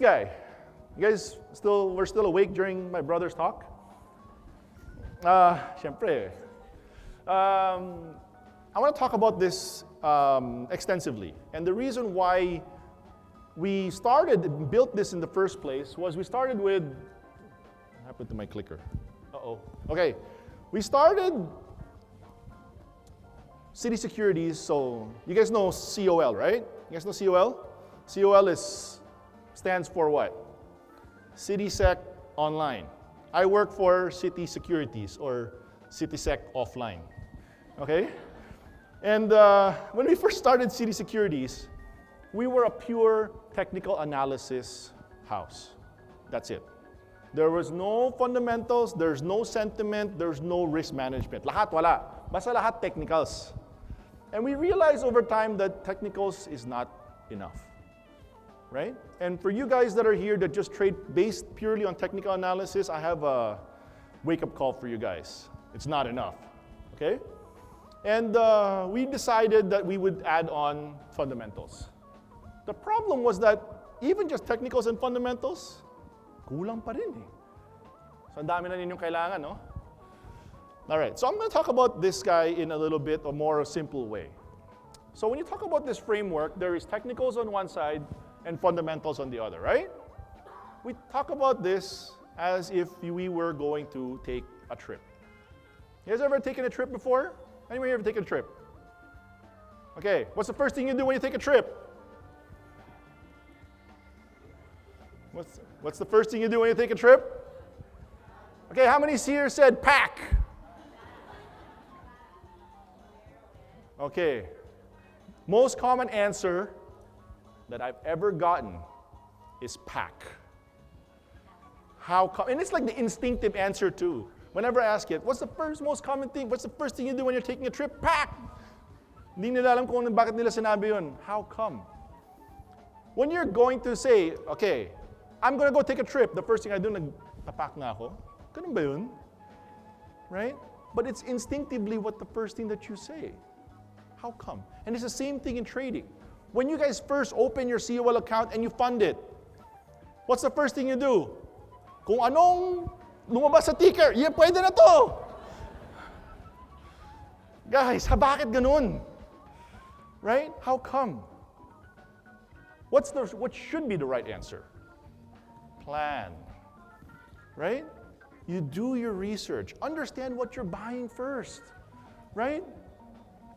guy. You guys we're still awake during my brother's talk? Syempre. I want to talk about this extensively. And the reason why we built this in the first place was we started with, what happened to my clicker? Uh-oh. Okay. We started City Securities, so you guys know COL, right? You guys know COL? COL stands for what? CitySec Online. I work for City Securities or CitySec Offline. Okay? And when we first started City Securities, we were a pure technical analysis house. That's it. There was no fundamentals, there's no sentiment, there's no risk management. Lahat wala. Basta lahat technicals. And we realized over time that technicals is not enough. Right? And for you guys that are here that just trade based purely on technical analysis, I have a wake-up call for you guys. It's not enough. Okay? And we decided that we would add on fundamentals. The problem was that even just technicals and fundamentals, kulang pa rin eh. So ang dami na ninyong kailangan, no? Alright, so I'm going to talk about this guy in a little bit a more simple way. So when you talk about this framework, there is technicals on one side and fundamentals on the other, right? We talk about this as if we were going to take a trip. You guys ever taken a trip before? Anyone here ever taken a trip? Okay, what's the first thing you do when you take a trip? What's the first thing you do when you take a trip? Okay, how many here said pack? Okay, most common answer that I've ever gotten is pack. How come? And it's like the instinctive answer too. Whenever I ask it, what's the most common thing? What's the first thing you do when you're taking a trip? Pack! Hindi nila alam kung bakit nila sinabi yun. How come? When you're going to say, okay, I'm going to go take a trip, the first thing I do, nagpapak na ako. Ganun ba yun? Right? But it's instinctively what the first thing that you say. How come? And it's the same thing in trading. When you guys first open your COL account and you fund it, what's the first thing you do? Kung anong lumabas sa ticker, yeah, pwede na to. Guys, bakit ganun? Right? How come? What should be the right answer? Plan. Right? You do your research. Understand what you're buying first. Right?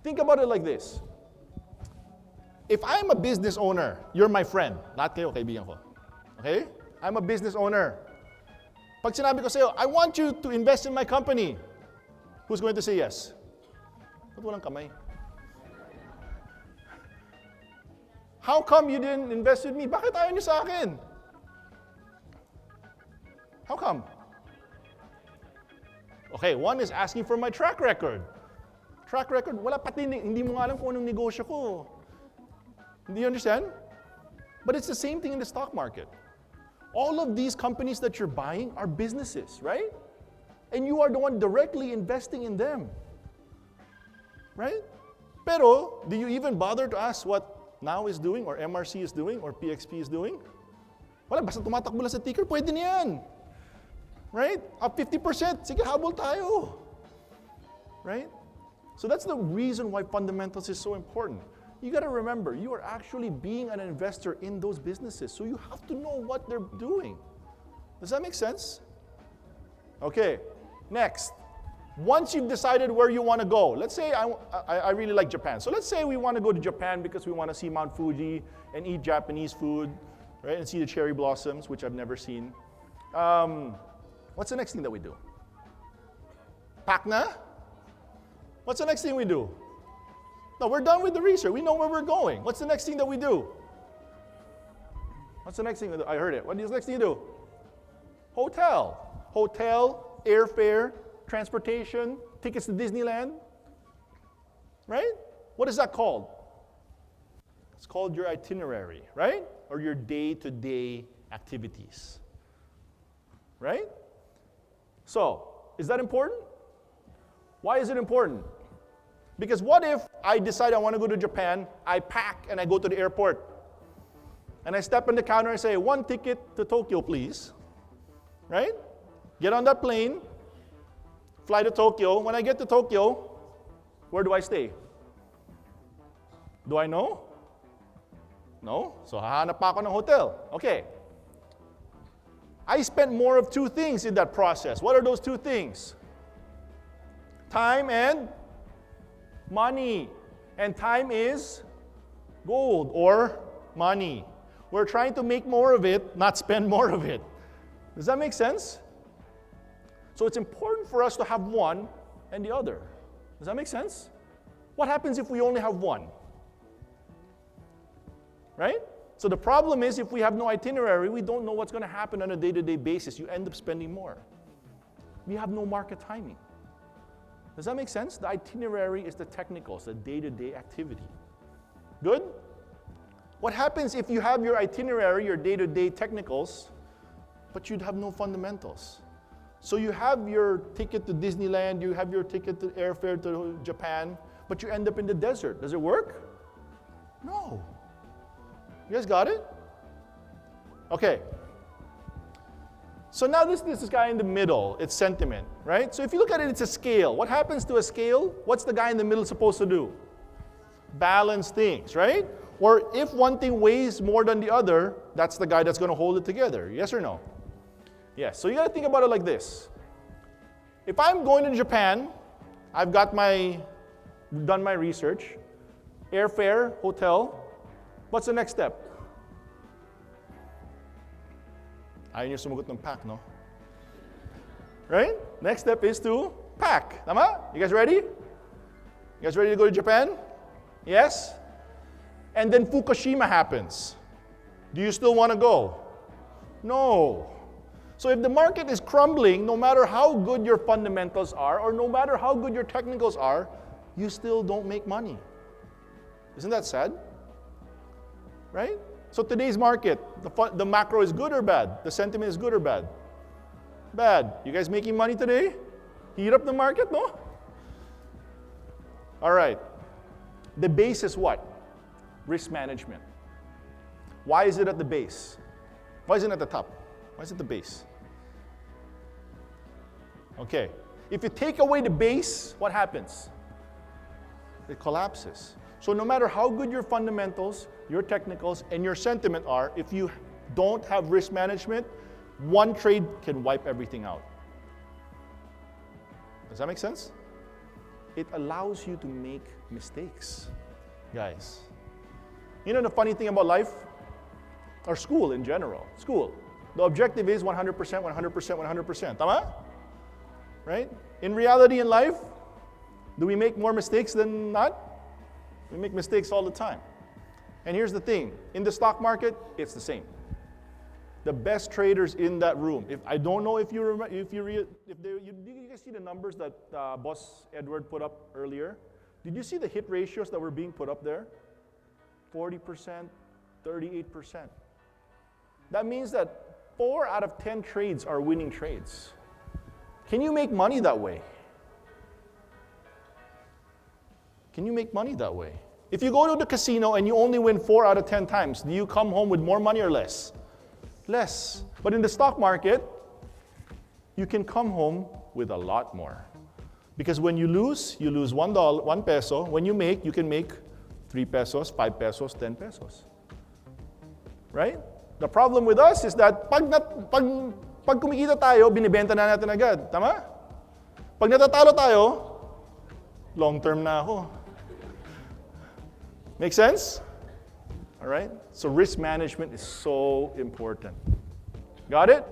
Think about it like this. If I'm a business owner, you're my friend. Lahat kayo, kaibigan ko. Okay? I'm a business owner. Pag sinabi ko sa'yo, I want you to invest in my company. Who's going to say yes? Ba't walang kamay? How come you didn't invest with me? Bakit ayaw niyo sa akin? How come? Okay, one is asking for my track record. Track record, wala pati, hindi mo nga alam kung anong negosyo ko. Do you understand? But it's the same thing in the stock market. All of these companies that you're buying are businesses, right? And you are the one directly investing in them. Right? Pero, do you even bother to ask what Now is doing, or MRC is doing, or PXP is doing? Wala, basta tumatakbo lang sa ticker, pwede na yan. Right? Up 50%, sige, habol tayo. Right? So that's the reason why fundamentals is so important. You got to remember, you are actually being an investor in those businesses, so you have to know what they're doing. Does that make sense? Okay, next. Once you've decided where you want to go, let's say I really like Japan. So let's say we want to go to Japan because we want to see Mount Fuji and eat Japanese food, right? And see the cherry blossoms, which I've never seen. What's the next thing that we do? Pack na? What's the next thing we do? No, we're done with the research. We know where we're going. What's the next thing that we do? What's the next thing? I heard it. What is the next thing you do? Hotel. Hotel, airfare, transportation, tickets to Disneyland. Right? What is that called? It's called your itinerary, right? Or your day-to-day activities. Right? So, is that important? Why is it important? Because what if I decide I want to go to Japan, I pack and I go to the airport? and I step on the counter and say, 1 ticket to Tokyo, please. Right? Get on that plane, fly to Tokyo. When I get to Tokyo, where do I stay? Do I know? No? So hahanap pa ako ng hotel. Okay. I spent more of 2 things in that process. What are those 2 things? Time and money. And time is gold or money. We're trying to make more of it, not spend more of it. Does that make sense? So it's important for us to have one and the other. Does that make sense? What happens if we only have one? Right? So the problem is if we have no itinerary, we don't know what's going to happen on a day-to-day basis. You end up spending more. We have no market timing. Does that make sense? The itinerary is the technicals, the day-to-day activity. Good? What happens if you have your itinerary, your day-to-day technicals, but you'd have no fundamentals? So you have your ticket to Disneyland, you have your ticket to airfare to Japan, but you end up in the desert. Does it work? No. You guys got it? Okay. So now this guy in the middle, it's sentiment, right? So if you look at it, it's a scale. What happens to a scale? What's the guy in the middle supposed to do? Balance things, right? Or if one thing weighs more than the other, that's the guy that's going to hold it together. Yes or no? Yes. So you got to think about it like this. If I'm going to Japan, I've got done my research, airfare, hotel. What's the next step? Ayaw niyo sumagot ng pack, no? Right? Next step is to pack. Tama? You guys ready? You guys ready to go to Japan? Yes? And then Fukushima happens. Do you still want to go? No. So if the market is crumbling, no matter how good your fundamentals are, or no matter how good your technicals are, you still don't make money. Isn't that sad? Right? So today's market, the macro is good or bad? The sentiment is good or bad? Bad. You guys making money today? Heat up the market, no? All right. The base is what? Risk management. Why is it at the base? Why isn't it at the top? Why is it the base? Okay. If you take away the base, what happens? It collapses. So no matter how good your fundamentals, your technicals, and your sentiment are, if you don't have risk management, one trade can wipe everything out. Does that make sense? It allows you to make mistakes, guys. You know the funny thing about life? Or school in general. School. The objective is 100%, 100%, 100%. Tama? Right? In reality in life, do we make more mistakes than not? We make mistakes all the time. And here's the thing. In the stock market, it's the same. The best traders in that room. I don't know if you remember, did you guys see the numbers that Boss Edward put up earlier? Did you see the hit ratios that were being put up there? 40%, 38%. That means that 4 out of 10 trades are winning trades. Can you make money that way? Can you make money that way? If you go to the casino and you only win 4 out of 10 times, do you come home with more money or less? Less. But in the stock market, you can come home with a lot more. Because when you lose $1, 1 peso. When you make, you can make 3 pesos, 5 pesos, 10 pesos. Right? The problem with us is that pag kumikita tayo, binibenta na natin agad. Tama? Pag natatalo tayo, long term na ako. Make sense? All right? So risk management is so important. Got it?